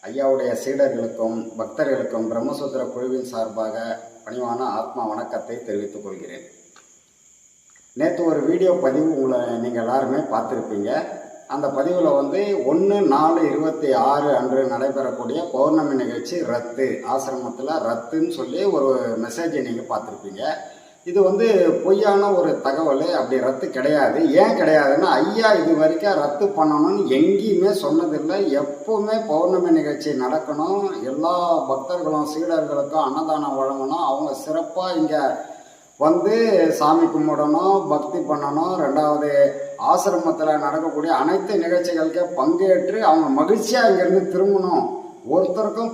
ஐயாவுடைய சீடர்களுக்கும் பக்தர்களுக்கும் பிரம்மசூத்திர குழுவின் சார்பாக பணிவான ஆத்மா வணக்கத்தை தெரிவித்துக் கொள்கிறேன். நேற்று ஒரு வீடியோ பதிவு நீங்கள் எல்லாருமே பார்த்துருப்பீங்க. அந்த பதிவில் 1/4/26 அன்று நடைபெறக்கூடிய பௌர்ணமி நிகழ்ச்சி ரத்து, ஆசிரமத்தில் ரத்துன்னு சொல்லி ஒரு மெசேஜை நீங்கள் பார்த்துருப்பீங்க. இது பொய்யான ஒரு தகவல். அப்படி ரத்து கிடையாது. ஏன் கிடையாதுன்னா, ஐயா இது வரைக்கும் ரத்து பண்ணணும்னு எங்கேயுமே சொன்னதில்லை. எப்பவுமே பௌர்ணமி நிகழ்ச்சி நடக்கணும், எல்லா பக்தர்களும் சீடர்களுக்கும் அன்னதானம் வழங்கணும், அவங்க சிறப்பாக இங்கே சாமி கும்பிடணும், பக்தி பண்ணணும். ரெண்டாவது, ஆசிரமத்தில் நடக்கக்கூடிய அனைத்து நிகழ்ச்சிகளுக்கே பங்கேற்று அவங்க மகிழ்ச்சியாக இங்கேருந்து திரும்பணும். ஒருத்தருக்கும்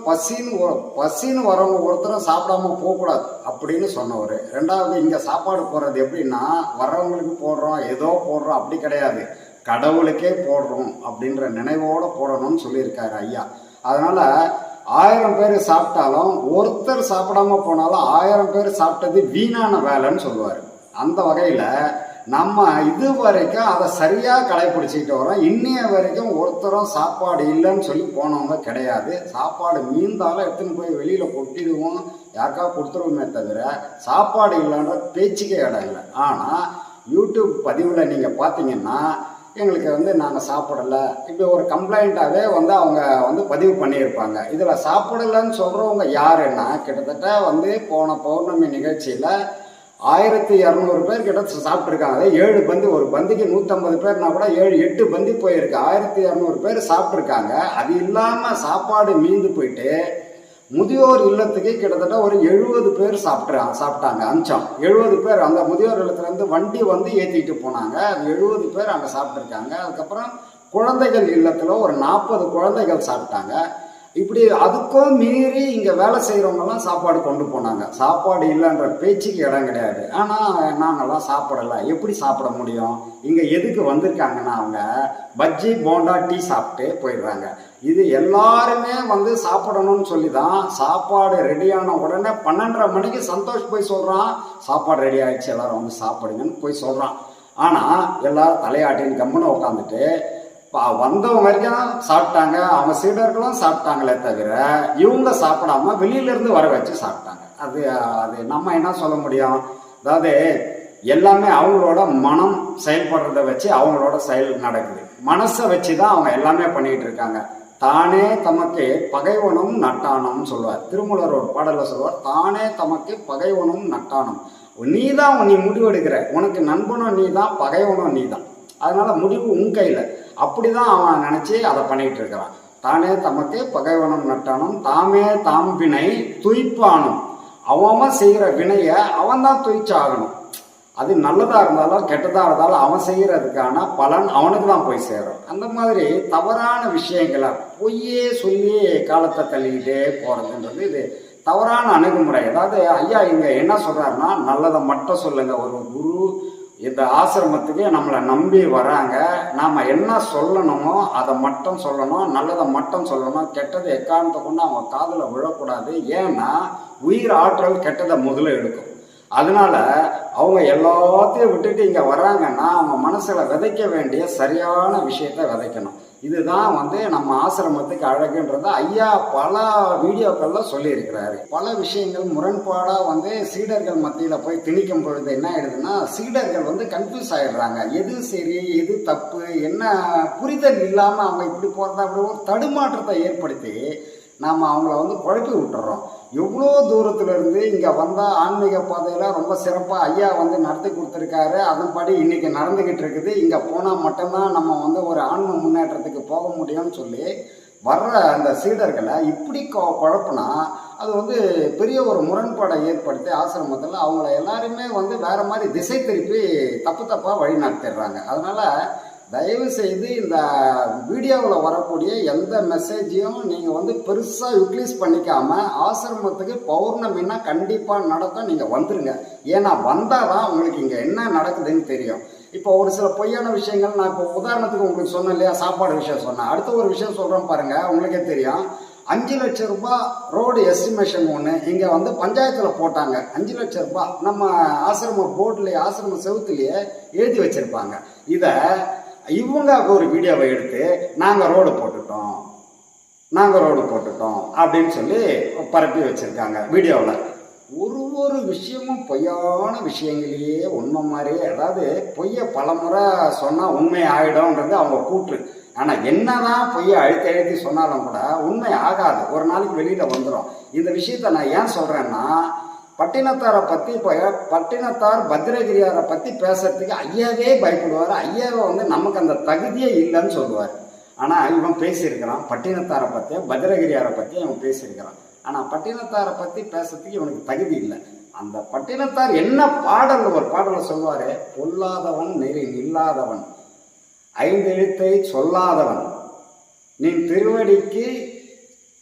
பசின்னு வரவங்க ஒருத்தரும் சாப்பிடாம போகக்கூடாது அப்படின்னு சொன்னவர். ரெண்டாவது, இங்கே சாப்பாடு போடுறது எப்படின்னா, வர்றவங்களுக்கு போடுறோம், ஏதோ போடுறோம் அப்படி கிடையாது, கடவுளுக்கே போடுறோம் அப்படின்ற நினைவோடு போடணும்னு சொல்லியிருக்காரு ஐயா. அதனால் 1000 பேர் சாப்பிட்டாலும் ஒருத்தர் சாப்பிடாம போனாலும் 1000 பேர் சாப்பிட்டது வீணான வேலைன்னு சொல்லுவார். அந்த வகையில் நம்ம இது வரைக்கும் அதை சரியாக கடைப்பிடிச்சிக்கிட்டு வரோம். இன்னைய வரைக்கும் ஒருத்தரும் சாப்பாடு இல்லைன்னு சொல்லி போனவங்க கிடையாது. சாப்பாடு மீந்தாலும் எடுத்துன்னு போய் வெளியில் கொட்டிடுவோம், யாருக்கா கொடுத்துருவோமே தவிர சாப்பாடு இல்லைன்ற பேச்சுக்கே இடம் இல்லை. ஆனால் யூடியூப் பதிவில் நீங்கள் பார்த்தீங்கன்னா, எங்களுக்கு நாங்கள் சாப்பிடலை இப்படி ஒரு கம்ப்ளைண்ட்டாகவே அவங்க பதிவு பண்ணியிருப்பாங்க. இதில் சாப்பிடலைன்னு சொல்கிறவங்க யாருன்னா, கிட்டத்தட்ட போன பௌர்ணமி நிகழ்ச்சியில் 1200 பேர் கிட்ட சாப்பிட்ருக்காங்க. 7 பந்தி, ஒரு பந்திக்கு 150 பேர்னா கூட 7-8 பந்தி போயிருக்கு. 1200 பேர் சாப்பிட்ருக்காங்க. அது இல்லாமல் சாப்பாடு மீந்து போயிட்டு முதியோர் இல்லத்துக்கு கிட்டத்தட்ட ஒரு 70 பேர் சாப்பிட்டாங்க. அஞ்சம் 70 பேர் அந்த முதியோர் இல்லத்துலேருந்து வண்டி ஏற்றிக்கிட்டு போனாங்க. அது 70 பேர் அங்கே சாப்பிட்ருக்காங்க. அதுக்கப்புறம் குழந்தைகள் இல்லத்தில் ஒரு 40 குழந்தைகள் சாப்பிட்டாங்க. இப்படி அதுக்கும் மீறி இங்கே வேலை செய்கிறவங்கெல்லாம் சாப்பாடு கொண்டு போனாங்க. சாப்பாடு இல்லைன்ற பேச்சுக்கு இடம் கிடையாது. ஆனால் நாங்கள்லாம் சாப்பிடலை. எப்படி சாப்பிட முடியும்? இங்கே எதுக்கு வந்திருக்காங்கன்னா, அவங்க பஜ்ஜி போண்டா டீ சாப்பிட்டு போயிடுறாங்க. இது எல்லாருமே சாப்பிடணும்னு சொல்லி தான் சாப்பாடு ரெடியான உடனே 12:30 மணிக்கு சந்தோஷ் போய் சொல்கிறான், சாப்பாடு ரெடி ஆகிடுச்சு, எல்லாரும் சாப்பிடுங்கன்னு போய் சொல்கிறான். ஆனால் எல்லாரும் தலையாட்டின்னு கம்முன்னு உட்காந்துட்டு வந்தவங்க வரைக்கும் சாப்பிட்டாங்க. அவங்க சீடர்களும் சாப்பிட்டாங்களே தவிர இவங்க சாப்பிடாம வெளியிலேருந்து வர வச்சு சாப்பிட்டாங்க. அது நம்ம என்ன சொல்ல முடியும்? அதாவது எல்லாமே அவங்களோட மனம் செயல்படுறத வச்சு அவங்களோட செயல் நடக்குது. மனசை வச்சு தான் அவங்க எல்லாமே பண்ணிக்கிட்டு இருக்காங்க. தானே தமக்கு பகைவனும் நட்டானும் சொல்லுவார். திருமூலர் ஒரு பாடலில் சொல்லுவார், தானே தமக்கு பகைவனும் நட்டானும். நீ முடிவெடுக்கிற, உனக்கு நண்பனும் நீ தான், பகைவனும் நீ தான். அதனால முடிவு உன் கையில். அப்படிதான் அவன் நினைச்சு அதை பண்ணிட்டு இருக்கிறான். தானே தமக்கு பகைவனும் நட்டானும், தாமே தாம் வினை துய்ப்பானும். அவன் செய்கிற வினைய அவன் தான் துய்ச்சாகணும். அது நல்லதா இருந்தாலும் கெட்டதா இருந்தாலும் அவன் செய்யறதுக்கான பலன் அவனுக்கு தான் போய் சேரும். அந்த மாதிரி தவறான விஷயங்களை பொய்யே சொல்லி காலத்தை தள்ளிக்கிட்டே போறதுன்றது இது தவறான அணுகுமுறை. அதாவது ஐயா இங்க என்ன சொல்றாருன்னா, நல்லதை மட்டும் சொல்லுங்க. ஒரு குரு இந்த ஆசிரமத்துக்கு நம்மளை நம்பி வராங்க, நாம் என்ன சொல்லணுமோ அதை மட்டும் சொல்லணும், நல்லதை மட்டும் சொல்லணும். கெட்டதை எக்காரணத்தை கொண்டு அவங்க காதில் விழக்கூடாது. ஏன்னா உயிர் ஆற்றல் கெட்டதை முதல்ல எடுக்கும். அதனால அவங்க எல்லாத்தையும் விட்டுட்டு இங்கே வராங்கன்னா அவங்க மனசில் விதைக்க வேண்டிய சரியான விஷயத்தை விதைக்கணும். இதுதான் நம்ம ஆசிரமத்துக்கு அழகுன்றதை ஐயா பல வீடியோக்களில் சொல்லியிருக்கிறாரு. பல விஷயங்கள் முரண்பாடாக சீடர்கள் மத்தியில் போய் திணிக்கும் பொழுது என்ன ஆயிடுதுன்னா, சீடர்கள் கன்ஃபியூஸ் ஆகிடுறாங்க. எது சரி எது தப்பு என்ன புரிதல் இல்லாமல் அவங்க இப்படி போகிறதா அப்படி ஒரு தடுமாற்றத்தை ஏற்படுத்தி நாம் அவங்கள குழப்பி விட்டுறோம். எவ்வளோ தூரத்துலேருந்து இங்கே வந்தால் ஆன்மீக பாதையில் ரொம்ப சிறப்பாக ஐயா நடத்தி கொடுத்துருக்காரு. அதன்படி இன்றைக்கி நடந்துக்கிட்டு இருக்குது. இங்கே போனால் மட்டும்தான் நம்ம ஒரு ஆன்ம முன்னேற்றத்துக்கு போக முடியும்னு சொல்லி வர்ற அந்த சீடர்களை இப்படி குழப்பினா அது பெரிய ஒரு முரண்பாடை ஏற்படுத்தி ஆசிரமத்தில் அவங்கள எல்லாருமே வேறு மாதிரி திசை திருப்பி தப்பாக வழி நடத்திடுறாங்க. அதனால் தயவு செய்து இந்த வீடியோவில் வரக்கூடிய எந்த மெசேஜையும் நீங்கள் பெருசாக யூட்டிலைஸ் பண்ணிக்காமல், ஆசிரமத்துக்கு பௌர்ணமின்னா கண்டிப்பாக நடக்கும், நீங்கள் வந்துடுங்க. ஏன்னா வந்தால் தான் உங்களுக்கு இங்கே என்ன நடக்குதுன்னு தெரியும். இப்போ ஒரு சில பொய்யான விஷயங்கள் நான் இப்போ உதாரணத்துக்கு உங்களுக்கு சொன்னேன் இல்லையா, சாப்பாடு விஷயம் சொன்னேன். அடுத்த ஒரு விஷயம் சொல்கிறேன் பாருங்கள், உங்களுக்கே தெரியும். 5 லட்சம் ரூபாய் ரோடு எஸ்டிமேஷன் ஒன்று இங்கே பஞ்சாயத்தில் போட்டாங்க. 5 லட்சம் ரூபாய் நம்ம ஆசிரம போர்டுலேயே ஆசிரம செவுத்துலேயே எழுதி வச்சுருப்பாங்க. இதை இவங்க ஒரு வீடியோவை எடுத்து நாங்கள் ரோடு போட்டுட்டோம், நாங்கள் ரோடு போட்டுட்டோம் அப்படின்னு சொல்லி பரப்பி வச்சுருக்காங்க வீடியோவில். ஒரு விஷயமும் பொய்யான விஷயங்களையே உண்மை மாதிரியே, அதாவது பொய்யை பலமுறை சொன்னால் உண்மை ஆகிடும்ன்றது அவங்க கூற்று. ஆனால் என்னதான் பொய்யை அழுத்தி சொன்னாலும் கூட உண்மை ஆகாது, ஒரு நாளைக்கு வெளியில் வந்துடும். இந்த விஷயத்த நான் ஏன் சொல்கிறேன்னா, பட்டினத்தாரை பற்றி இப்போ பட்டினத்தார் பத்திரகிரியாரை பற்றி பேசுறதுக்கு ஐயாவே பயப்படுவார். ஐயாவை நமக்கு அந்த தகுதியே இல்லைன்னு சொல்லுவார். ஆனால் இவன் பேசியிருக்கிறான் பட்டினத்தாரை பற்றியும் பத்திரகிரியாரை பற்றியும் இவன் பேசியிருக்கிறான். ஆனால் பட்டினத்தாரை பற்றி பேசுறதுக்கு இவனுக்கு தகுதி இல்லை. அந்த பட்டினத்தார் என்ன ஒரு பாடலை சொல்லுவார், பொல்லாதவன் நெறி நில்லாதவன், 5 எழுத்தை சொல்லாதவன், நீ திருவடிக்கு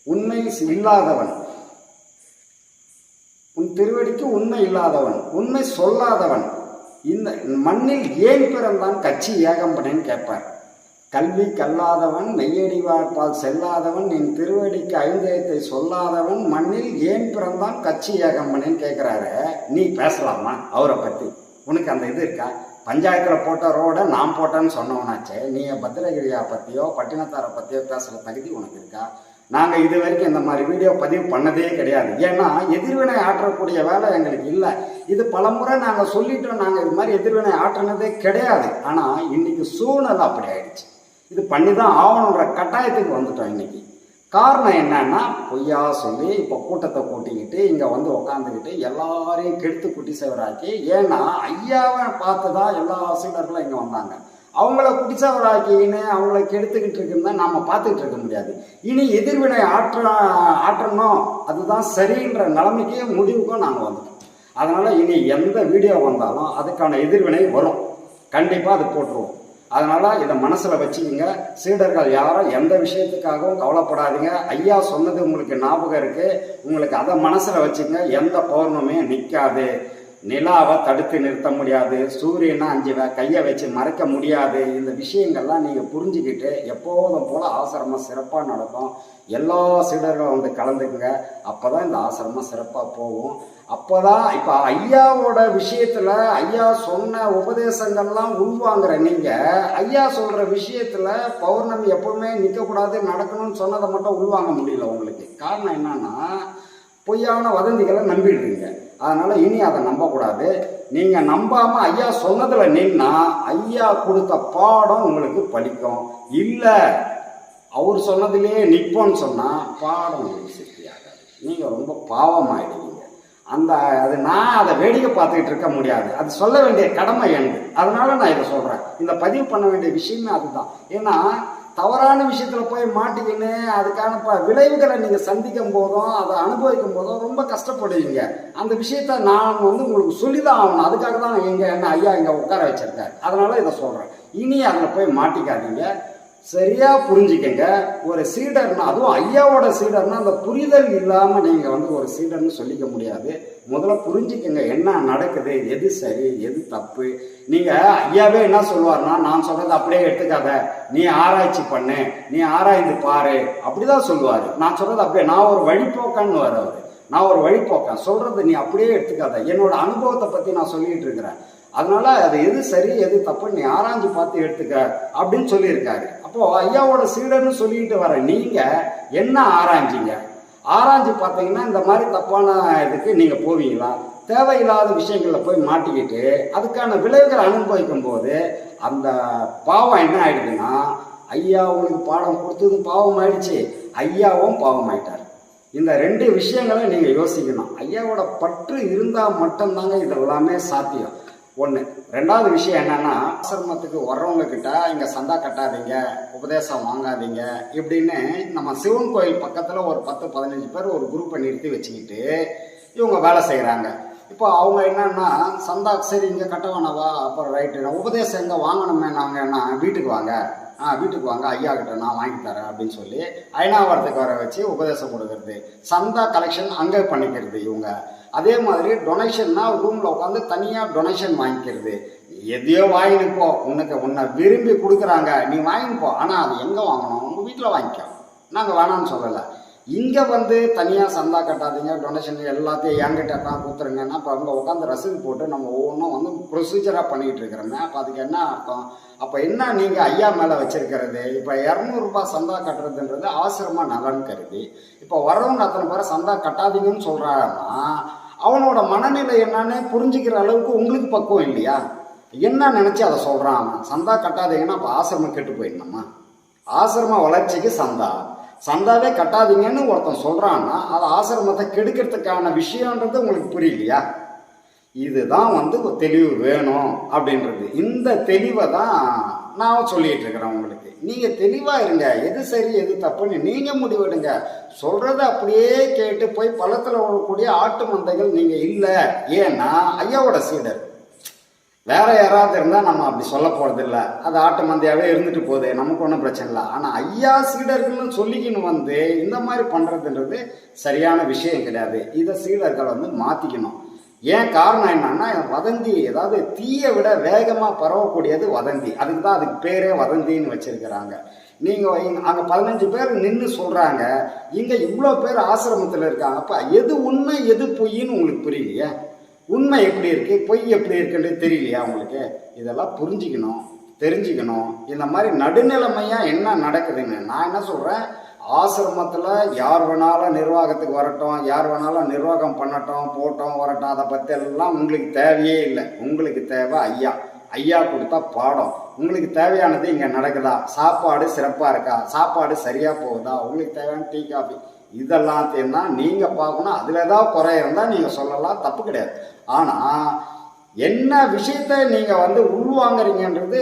உண்மை இல்லாதவன், உன் திருவடிக்கு உண்மை இல்லாதவன், உண்மை சொல்லாதவன், இந்த மண்ணில் ஏன் பிறந்தான் கட்சி ஏகம்பனேன்னு கேட்பார். கல்வி கல்லாதவன், மெய்யடி வாழ்பால் செல்லாதவன், என் திருவடிக்கு 5 எழுத்தை சொல்லாதவன், மண்ணில் ஏன் பிறந்தான் கட்சி ஏகம்பனேன்னு கேட்குறாரு. நீ பேசலாமா அவரை பற்றி? உனக்கு அந்த இது இருக்கா? பஞ்சாயத்தில் போட்ட ரோடை நான் போட்டேன்னு சொன்னவனாச்சே, நீ பத்திரகிரியா பற்றியோ பட்டினத்தாரை பற்றியோ பேசுகிற தகுதி உனக்கு இருக்கா? நாங்கள் இது வரைக்கும் இந்த மாதிரி வீடியோ பதிவு பண்ணதே கிடையாது. ஏன்னா எதிர்வினை ஆற்றக்கூடிய வேலை எங்களுக்கு இல்லை. இது பலமுறை நாங்கள் சொல்லிட்டோம், நாங்கள் இது மாதிரி எதிர்வினை ஆற்றினதே கிடையாது. ஆனால் இன்னைக்கு சூழ்நிலை அப்படி ஆயிடுச்சு. இது பண்ணி தான் ஆகணுன்ற கட்டாயத்துக்கு வந்துட்டோம். இன்னைக்கு காரணம் என்னன்னா, பொய்யா சொல்லி இப்போ கூட்டத்தை கூட்டிக்கிட்டு இங்கே உக்காந்துக்கிட்டு எல்லாரையும் கெடுத்து குட்டி சேவராக்கி, ஏன்னா ஐயாவை பார்த்து தான் எல்லா சீடர்களும் இங்கே வந்தாங்க. அவங்கள குடிச்சவராக்கின்னு அவங்கள கெடுத்துக்கிட்டு இருக்குன்னு நாம் பார்த்துக்கிட்டு இருக்க முடியாது. இனி எதிர்வினை ஆற்றணும், அதுதான் சரின்ற நிலைமைக்கே முடிவுக்கும் நாங்கள் வந்துட்டோம். அதனால் இனி எந்த வீடியோ வந்தாலும் அதுக்கான எதிர்வினை வரும், கண்டிப்பாக அது போட்டுருவோம். அதனால் இதை மனசில் வச்சுக்கிங்க. சீடர்கள் யாரும் எந்த விஷயத்துக்காகவும் கவலைப்படாதீங்க. ஐயா சொன்னது உங்களுக்கு ஞாபகம் இருக்குது, உங்களுக்கு அதை மனசில் வச்சுங்க. எந்த பௌர்ணமியும் நிற்காது, நிலாவை தடுத்து நிறுத்த முடியாது, சூரியனை 5 கையை வச்சு மறைக்க முடியாது. இந்த விஷயங்கள்லாம் நீங்கள் புரிஞ்சுக்கிட்டு எப்போதும் போல் ஆசிரமம் சிறப்பாக நடக்கும். எல்லா சீடர்களும் கலந்துக்குங்க. அப்போ தான் இந்த ஆசிரமம் சிறப்பாக போகும். அப்போ தான் இப்போ ஐயாவோட விஷயத்தில் ஐயா சொன்ன உபதேசங்கள்லாம் உள்வாங்குற நீங்கள், ஐயா சொல்கிற விஷயத்தில் பௌர்ணமி எப்பவுமே நிற்கக்கூடாது, நடக்கணும்னு சொன்னதை மட்டும் உள்வாங்க முடியல உங்களுக்கு. காரணம் என்னன்னா, பொய்யான வதந்திகளை நம்பிடுறீங்க. அதனால் இனி அதை நம்பக்கூடாது. நீங்கள் நம்பாமல் ஐயா சொன்னதில் நின்னா ஐயா கொடுத்த பாடம் உங்களுக்கு பலிக்கும். இல்லை அவர் சொன்னதிலே நிற்போன்னு சொன்னால் பாடம் உங்களுக்கு சித்தியாகாது, நீங்கள் ரொம்ப பாவமாயிடுவீங்க. நான் அதை வேடிக்கை பார்த்துக்கிட்டு இருக்க முடியாது, அது சொல்ல வேண்டிய கடமை எனக்கு. அதனால நான் இதை சொல்கிறேன். இந்த பதிவு பண்ண வேண்டிய விஷயமே அதுதான். ஏன்னா தவறான விஷயத்தில் போய் மாட்டிக்கின்னு அதுக்கான விளைவுகளை நீங்கள் சந்திக்கும் போதும் அதை அனுபவிக்கும் போதும் ரொம்ப கஷ்டப்படுவீங்க. அந்த விஷயத்த நான் உங்களுக்கு சொல்லி தான் ஆகணும். அதுக்காக தான் என்ன ஐயா இங்கே உட்கார வச்சிருக்காரு. அதனால இதை சொல்கிறேன். இனி அதில் போய் மாட்டிக்காதீங்க, சரியாக புரிஞ்சுக்கங்க. ஒரு சீடர்னா, அதுவும் ஐயாவோட சீடர்னா, அந்த புரிதல் இல்லாமல் நீங்கள் ஒரு சீடர்னு சொல்லிக்க முடியாது. முதல்ல புரிஞ்சுக்கங்க என்ன நடக்குது, எது சரி எது தப்பு. நீங்கள் ஐயாவே என்ன சொல்லுவார்னா, நான் சொல்கிறத அப்படியே எடுத்துக்காத, நீ ஆராய்ச்சி பண்ணு, நீ ஆராய்ந்து பாரு, அப்படிதான் சொல்லுவார். நான் சொல்கிறது அப்படியே, நான் ஒரு வழிபோக்கான்னு வர அவர், நான் ஒரு வழிபோக்கன், சொல்கிறது நீ அப்படியே எடுத்துக்காத, என்னோட அனுபவத்தை பற்றி நான் சொல்லிகிட்டு இருக்கிறேன். அதனால அது எது சரி எது தப்புன்னு நீ ஆராய்ஞ்சு பார்த்து எடுத்துக்க அப்படின்னு சொல்லியிருக்காரு. அப்போ ஐயாவோட சீடர்னு சொல்லிட்டு வர நீங்க என்ன ஆராய்ஞ்சிங்க? ஆராய்ஞ்சு பார்த்தீங்கன்னா இந்த மாதிரி தப்பான இதுக்கு நீங்க போவீங்களா? தேவையில்லாத விஷயங்கள்ல போய் மாட்டிக்கிட்டு அதுக்கான விளைவுகளை அனுபவிக்கும் போது அந்த பாவம் என்ன ஆயிடுதுன்னா, ஐயா உங்களுக்கு பாடம் கொடுத்தது பாவம் ஆயிடுச்சு, ஐயாவும் பாவம் ஆயிட்டார். இந்த 2 விஷயங்களை நீங்க யோசிக்கணும். ஐயாவோட பற்று இருந்தால் மட்டும்தாங்க இதெல்லாமே சாத்தியம். ஒன்று. 2வது விஷயம் என்னன்னா, ஆசிரமத்துக்கு வர்றவங்க கிட்ட இங்கே சந்தா கட்டாதீங்க, உபதேசம் வாங்காதீங்க இப்படின்னு நம்ம சிவன் கோயில் பக்கத்தில் ஒரு 10-15 பேர் ஒரு குரூப்பை நிறுத்தி வச்சுக்கிட்டு இவங்க வேலை செய்கிறாங்க. இப்போ அவங்க என்னன்னா, சந்தா சரி இங்கே கட்ட வேணாவா, அப்புறம் ரைட்டு உபதேசம் எங்கே வாங்கணுமே, நாங்கள் என்ன வீட்டுக்கு வாங்க, வீட்டுக்கு வாங்க ஐயா கிட்ட நான் வாங்கி தரேன் அப்படின்னு சொல்லி ஐநாவரத்துக்கு வர வச்சு உபதேசம் கொடுக்கறது, சந்தா கலெக்ஷன் அங்கே பண்ணிக்கிறது இவங்க. அதே மாதிரி டொனேஷன்னா ரூமில் உட்காந்து தனியாக டொனேஷன் வாங்கிக்கிறது. எதையோ வாங்கினுப்போ, உன்னை விரும்பி கொடுக்குறாங்க, நீ வாங்கிப்போ, ஆனால் அது எங்கே வாங்கணும், உங்கள் வீட்டில் வாங்கிக்கோ, நாங்கள் வேணான்னு சொல்லலை. இங்கே வந்து தனியாக சந்தா கட்டாதீங்க, டொனேஷன் எல்லாத்தையும் என்கிட்ட தான் கொடுத்துருங்கன்னா இப்போ அவங்க உட்காந்து ரசீது போட்டு நம்ம ஒவ்வொன்றும் வந்து ப்ரொசீஜராக பண்ணிகிட்டு இருக்கிறோமே. அப்போ அதுக்கு என்ன அர்த்தம்? அப்போ என்ன நீங்கள் ஐயா மேலே வச்சுருக்கிறது? இப்போ 200 ரூபாய் சந்தா கட்டுறதுன்றது ஆசிரம நலன் கருதி. இப்போ வரவங்க அத்தனை பேரை சந்தா கட்டாதீங்கன்னு சொல்கிறாங்கன்னா அவனோட மனநிலை என்னன்னு புரிஞ்சுக்கிற அளவுக்கு உங்களுக்கு பக்குவம் இல்லையா? என்ன நினச்சி அதை சொல்கிறான் அவன்? சந்தா கட்டாதீங்கன்னா அப்போ ஆசிரமம் கெட்டு போயிடணுமா? ஆசிரம வளர்ச்சிக்கு சந்தாவே கட்டாதீங்கன்னு ஒருத்தன் சொல்கிறான்னா அது ஆசிரமத்தை கெடுக்கிறதுக்கான விஷயன்றது உங்களுக்கு புரியலையா? இதுதான் வந்து தெளிவு வேணும் அப்படின்றது. இந்த தெளிவை தான் நான் சொல்லிகிட்டு இருக்கிறேன் உங்களுக்கு. நீங்கள் தெளிவாக இருங்க, எது சரி எது தப்புன்னு நீங்கள் முடிவெடுங்க. சொல்கிறத அப்படியே கேட்டு போய் பள்ளத்தில் விடக்கூடிய ஆட்டு மந்தைகள் நீங்கள் இல்லை. ஏன்னா ஐயாவோட சீடர். வேற யாராவது இருந்தால் நம்ம அப்படி சொல்ல போகிறதில்ல, அது ஆட்டு மந்தையாகவே இருந்துட்டு போகுது, நமக்கு ஒன்றும் பிரச்சனை இல்லை. ஆனால் ஐயா சீடர்கள்னு சொல்லிக்கின்னு வந்து இந்த மாதிரி பண்ணுறதுன்றது சரியான விஷயம் கிடையாது. இதை சீடர்கள் வந்து மாற்றிக்கணும். ஏன் காரணம் என்னன்னா, வதந்தி, அதாவது தீயை விட வேகமாக பரவக்கூடியது வதந்தி. அதுக்கு தான் அதுக்கு பேரே வதந்தின்னு வச்சிருக்கிறாங்க. நீங்கள் அங்கே 15 பேர் நின்று சொல்கிறாங்க, இங்கே இவ்வளோ பேர் ஆசிரமத்தில் இருக்காங்க. அப்போ எது உண்மை எது பொய்ன்னு உங்களுக்கு புரியலையே? உண்மை எப்படி இருக்குது, பொய் எப்படி இருக்குன்றது தெரியலையா உங்களுக்கு? இதெல்லாம் புரிஞ்சுக்கணும், தெரிஞ்சுக்கணும். இந்த மாதிரி நடுநிலைமையாக என்ன நடக்குதுன்னு நான் என்ன சொல்கிறேன், ஆசிரமத்தில் யார் வேணாலும் நிர்வாகத்துக்கு வரட்டும், யார் வேணாலும் நிர்வாகம் பண்ணட்டும், போட்டோம் வரட்டும், அதை பற்றி எல்லாம் உங்களுக்கு தேவையே இல்லை. உங்களுக்கு தேவை ஐயா கொடுத்தா பாடம். உங்களுக்கு தேவையானது இங்கே நடக்குதா? சாப்பாடு சிறப்பாக இருக்கா? சாப்பாடு சரியாக போகுதா? உங்களுக்கு தேவையான டீ காஃபி இதெல்லாம் தான் நீங்கள் பார்க்கணும். அதில் ஏதாவது குறை இருந்தால் நீங்கள் சொல்லலாம், தப்பு கிடையாது. ஆனால் என்ன விஷயத்த நீங்கள் வந்து உள்வாங்கிறீங்கன்றது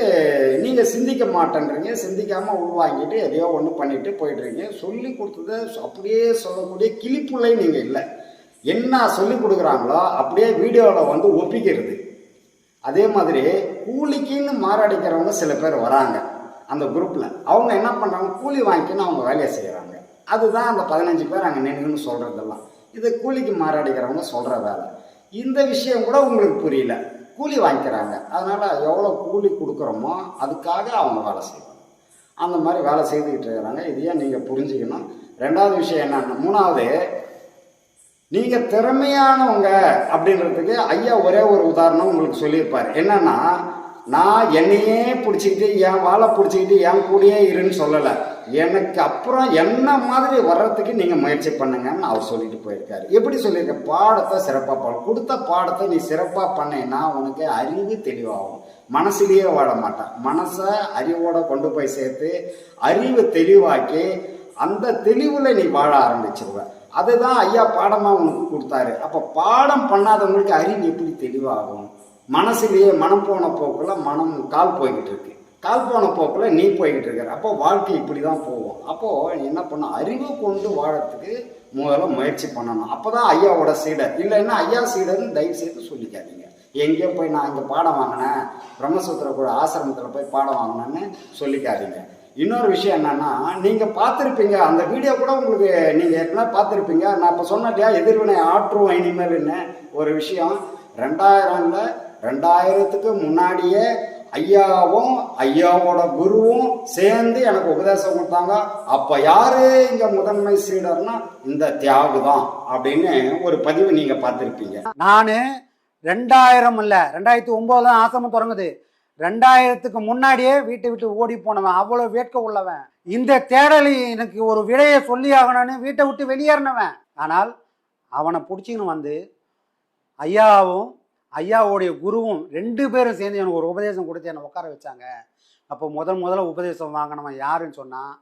நீங்கள் சிந்திக்க மாட்டேன்றீங்க. சிந்திக்காமல் உள்வாங்கிட்டு எதையோ ஒன்று பண்ணிட்டு போயிட்டுருக்கீங்க. சொல்லி கொடுத்ததை அப்படியே சொல்லக்கூடிய கிளிப்புள்ளை நீங்கள் இல்லை. என்ன சொல்லி கொடுக்குறாங்களோ அப்படியே வீடியோவில் வந்து ஒப்பிக்கிறது. அதே மாதிரி கூலிக்குன்னு மாரடிக்கிறவங்க சில பேர் வராங்க அந்த குரூப்பில். அவங்க என்ன பண்ணுறாங்க, கூலி வாங்கிக்கின்னு அவங்க வேலையை செய்கிறாங்க. அதுதான் அந்த 15 பேர் அங்கே நின்றுன்னு சொல்கிறதெல்லாம். இது கூலிக்கு மாரடிக்கிறவங்க சொல்கிற வேலை. இந்த விஷயம் கூட உங்களுக்கு புரியல. கூலி வாங்கிக்கிறாங்க, அதனால் எவ்வளோ கூலி கொடுக்குறோமோ அதுக்காக அவங்க வேலை செய்வாங்க. அந்த மாதிரி வேலை செய்துக்கிட்டு இருக்கிறாங்க. இதையே நீங்கள் புரிஞ்சுக்கணும். ரெண்டாவது விஷயம் என்னன்னா, மூணாவது, நீங்கள் திறமையானவங்க அப்படின்றதுக்கு ஐயா ஒரே ஒரு உதாரணம் உங்களுக்கு சொல்லியிருப்பார். என்னன்னா, நான் என்னையே பிடிச்சிக்கிட்டு என் வாழை பிடிச்சிக்கிட்டு என் கூடயே இருன்னு சொல்லலை. எனக்கு அப்புறம் என்ன மாதிரி வர்றதுக்கு நீங்கள் முயற்சி பண்ணுங்கன்னு அவர் சொல்லிட்டு போயிருக்காரு. எப்படி சொல்லியிருக்க? பாடத்தை சிறப்பாக கொடுத்த பாடத்தை நீ சிறப்பாக பண்ணேன்னா உனக்கு அறிவு தெளிவாகும். மனசுலேயே வாழ மாட்டேன். மனசை அறிவோட கொண்டு போய் சேர்த்து அறிவு தெளிவாக்கி அந்த தெளிவில் நீ வாழ ஆரம்பிச்சிருவ. அதுதான் ஐயா பாடமாக உனக்கு கொடுத்தாரு. அப்போ பாடம் பண்ணாதவங்களுக்கு அறிவு எப்படி தெளிவாகும்? மனசுலேயே மனம் போன போக்கில் மனம் கால் போய்கிட்டு இருக்கு, கால் போன போக்கில் நீ போய்கிட்டு இருக்கிற. அப்போ வாழ்க்கை இப்படி தான் போகும். அப்போது நீ என்ன பண்ண, அறிவு கொண்டு வாழறதுக்கு முதல்ல முயற்சி பண்ணணும். அப்போ தான் ஐயாவோட சீடர். இல்லைன்னா ஐயா சீடர்னு தயவு செய்து சொல்லிக்காதீங்க. எங்கேயோ போய் நான் இங்கே பாடம் வாங்கினேன், பிரம்மசூத்திர கூட ஆசிரமத்தில் போய் பாடம் வாங்கினேன்னு சொல்லிக்காதீங்க. இன்னொரு விஷயம் என்னன்னா, நீங்கள் பார்த்துருப்பீங்க அந்த வீடியோ கூட உங்களுக்கு, நீங்கள் ஏற்கனவே பார்த்துருப்பீங்க. நான் இப்போ சொன்னேன் இல்லையா, எதிர்வினை ஆற்றுவோம் இனிமேல்னு ஒரு விஷயம். 2000க்கு முன்னாடியே ஐயாவும் ஐயாவோட குருவும் சேர்ந்து எனக்கு உபதேசம் கொடுத்தாங்க. அப்போ யாரு இங்கே முதன்மை சீடர்னா இந்த தியாகு தான் அப்படின்னு ஒரு பதிவு நீங்கள் பார்த்துருப்பீங்க. நான் 2000 இல்லை 2009 தான் ஆசிரமம் தொடங்குது. 2000க்கு முன்னாடியே வீட்டை விட்டு ஓடி போனவன், அவ்வளோ வேட்கை உள்ளவன். இந்த தேடலி எனக்கு ஒரு விடையை சொல்லி ஆகணும்னு வீட்டை விட்டு வெளியேறினவன். ஆனால் அவனை பிடிச்சின்னு வந்து ஐயாவும் ஐயாவுடைய குருவும் 2 பேரும் சேர்ந்து எனக்கு ஒரு உபதேசம் கொடுத்து என்னை உட்கார வச்சாங்க. அப்போ முதல்ல உபதேசம் வாங்கினவன் யாருன்னு சொன்னால்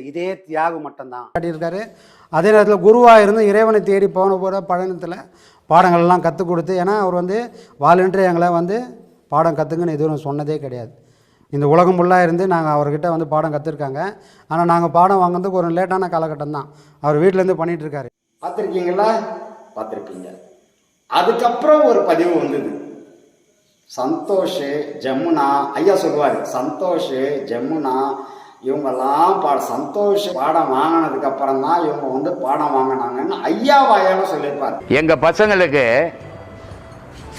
இதே தியாகு மட்டும்தான் காட்டியிருக்காரு. அதே நேரத்தில் குருவாக இருந்து இறைவனை தேடி போன போகிற பயணத்தில் பாடங்கள்லாம் கற்றுக் கொடுத்து, ஏன்னா அவர் வந்து வாலண்டியர் எங்களை வந்து பாடம் கற்றுங்கன்னு எதுவும் சொன்னதே கிடையாது. இந்த உலகம் ஃபுல்லாக இருந்து நாங்கள் அவர்கிட்ட வந்து பாடம் கற்றுருக்காங்க. ஆனால் நாங்கள் பாடம் வாங்கினதுக்கு ஒரு லேட்டான காலகட்டம் தான். அவர் வீட்டிலேருந்து பண்ணிகிட்ருக்காரு. பார்த்துருக்கீங்களா? பார்த்துருப்பீங்க. அதுக்கப்புறம் ஒரு பதிவு வந்தது. சந்தோஷ், ஜமுனா, ஐயா சொல்லுவார், சந்தோஷ், ஜமுனா இவங்கெல்லாம் சந்தோஷ் பாடம் வாங்கினதுக்கு அப்புறம் தான் இவங்க வந்து பாடம் வாங்கினாங்கன்னு ஐயா வாயால சொல்லியிருப்பார். எங்கள் பசங்களுக்கு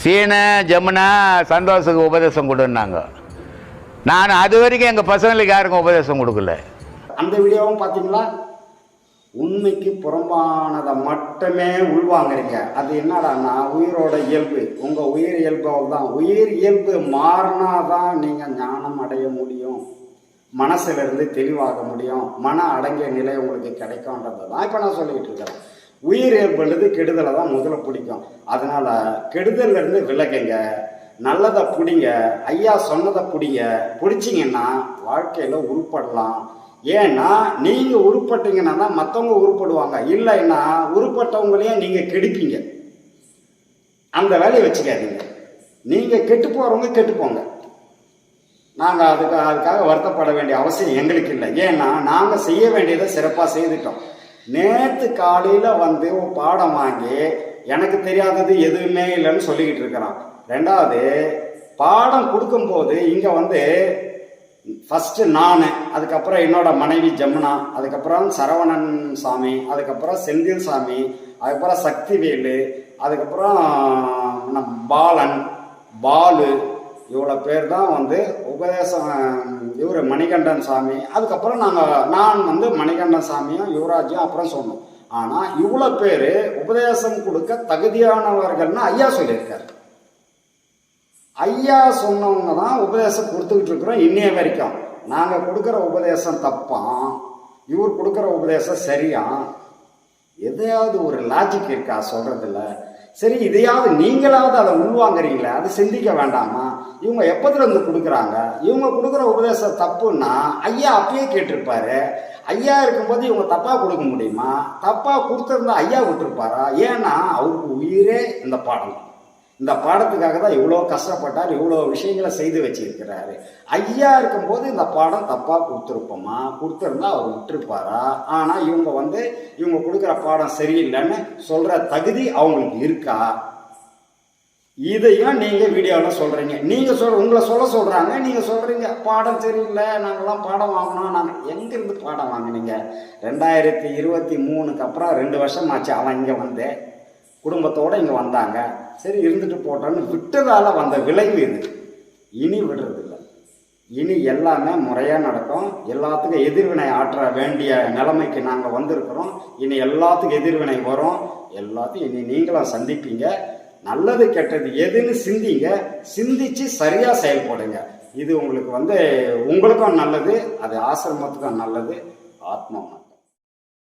சீன, ஜமுனா, சந்தோஷுக்கு உபதேசம் கொடுன்னாங்க. நான் அது வரைக்கும் எங்கள் பசங்களுக்கு யாருக்கும் உபதேசம் கொடுக்கல. அந்த வீடியோவும் பார்த்தீங்களா? உண்மைக்கு புறம்பானதை மட்டுமே உள்வாங்குறீங்க. அது என்னடான்னா உயிரோட இயல்பு, உங்கள் உயிர் இயல்பால் தான். உயிர் இயல்பு மாறினாதான் நீங்கள் ஞானம் அடைய முடியும், மனசிலிருந்து தெளிவாக முடியும், மன அடங்கிய நிலை உங்களுக்கு கிடைக்கும்ன்றது தான் இப்போ நான் சொல்லிக்கிட்டு இருக்கிறேன். உயிர் இயல்புன்றது கெடுதலை தான் முதல்ல பிடிக்கும். அதனால கெடுதல்லேருந்து விலகுங்க, நல்லதை பிடிங்க, ஐயா சொன்னதை பிடிங்க. பிடிச்சிங்கன்னா வாழ்க்கையில் உருப்படலாம். ஏன்னா நீங்கள் உருப்பட்டீங்கன்னா தான் மற்றவங்க உருப்படுவாங்க. இல்லைன்னா உருப்பட்டவங்களையும் நீங்கள் கெடுப்பீங்க. அந்த வேலையை வச்சுக்காதீங்க. நீங்கள் கெட்டு போகிறவங்க கெட்டுப்போங்க. நாங்கள் அதுக்காக வருத்தப்பட வேண்டிய அவசியம் எங்களுக்கு இல்லை. ஏன்னா நாங்கள் செய்ய வேண்டியதை சிறப்பாக செய்துட்டோம். நேற்று காலையில் வந்து பாடம் வாங்கி எனக்கு தெரியாதது எதுவுமே இல்லைன்னு சொல்லிக்கிட்டு இருக்கிறான். ரெண்டாவது பாடம் கொடுக்கும்போது இங்கே வந்து ஃபஸ்ட்டு நான், அதுக்கப்புறம் என்னோட மனைவி ஜமுனா, அதுக்கப்புறம் சரவணன் சாமி, அதுக்கப்புறம் செந்தில் சாமி, அதுக்கப்புறம் சக்திவேலு, அதுக்கப்புறம் பாலன், பாலு, இவ்வளோ பேர் தான் வந்து உபதேசம். இவர் மணிகண்டன் சாமி, அதுக்கப்புறம் நான் வந்து மணிகண்டன் சாமியும் யுவராஜையும் அப்புறம் சொன்னோம். ஆனால் இவ்வளோ பேர் உபதேசம் கொடுக்க தகுதியானவர்கள்னு ஐயா சொல்லியிருக்காரு. ஐயா சொன்னவங்க தான் உபதேசம் கொடுத்துக்கிட்டு இருக்கிறோம் இன்னைய வரைக்கும். நாங்கள் கொடுக்குற உபதேசம் தப்பான், இவர் கொடுக்குற உபதேசம் சரியா? எதையாவது ஒரு லாஜிக் இருக்கா சொல்கிறதில்ல? சரி, இதையாவது நீங்களாவது அதை உள்வாங்கிறீங்களே, அது சிந்திக்க வேண்டாமா? இவங்க எப்போதுலேருந்து கொடுக்குறாங்க? இவங்க கொடுக்குற உபதேசம் தப்புன்னா ஐயா அப்பயே கேட்டிருப்பாரு. ஐயா இருக்கும்போது இவங்க தப்பாக கொடுக்க முடியுமா? தப்பாக கொடுத்துருந்தா ஐயா விட்டுருப்பாரா? ஏன்னா அவருக்கு உயிரே இந்த பாடம். இந்த பாடத்துக்காக தான் இவ்வளோ கஷ்டப்பட்டார், இவ்வளோ விஷயங்களை செய்து வச்சிருக்கிறாரு. ஐயா இருக்கும்போது இந்த பாடம் தப்பாக கொடுத்துருப்போமா? கொடுத்துருந்தா அவர் விட்டுருப்பாரா? ஆனால் இவங்க கொடுக்குற பாடம் சரியில்லைன்னு சொல்கிற தகுதி அவங்களுக்கு இருக்கா? இதையும் நீங்கள் வீடியோவில் சொல்கிறீங்க. உங்களை சொல்கிறாங்க, நீங்கள் சொல்கிறீங்க பாடம் சரியில்லை, நாங்கள்லாம் பாடம் வாங்கினோம். நாங்கள் எங்கேருந்து பாடம் வாங்கினீங்க? 2023 அப்புறம் 2 வருஷம் ஆச்சு அவன் இங்கே வந்து குடும்பத்தோடு இங்கே வந்தாங்க. சரி இருந்துட்டு போட்டோன்னு விட்டதால் வந்த விளைவு இது. இனி விடுறதில்லை. இனி எல்லாமே முறையாக நடக்கும். எல்லாத்துக்கும் எதிர்வினை ஆற்ற வேண்டிய நிலைமைக்கு நாங்கள் வந்திருக்கிறோம். இனி எல்லாத்துக்கும் எதிர்வினை வரும். எல்லாத்தையும் இனி நீங்களும் சந்திப்பீங்க. நல்லது கெட்டது எதுன்னு சிந்திங்க. சிந்திச்சு சரியாக செயல்படுங்க. இது உங்களுக்கு உங்களுக்கும் நல்லது, அது ஆசிரமத்துக்கும் நல்லது, ஆத்மா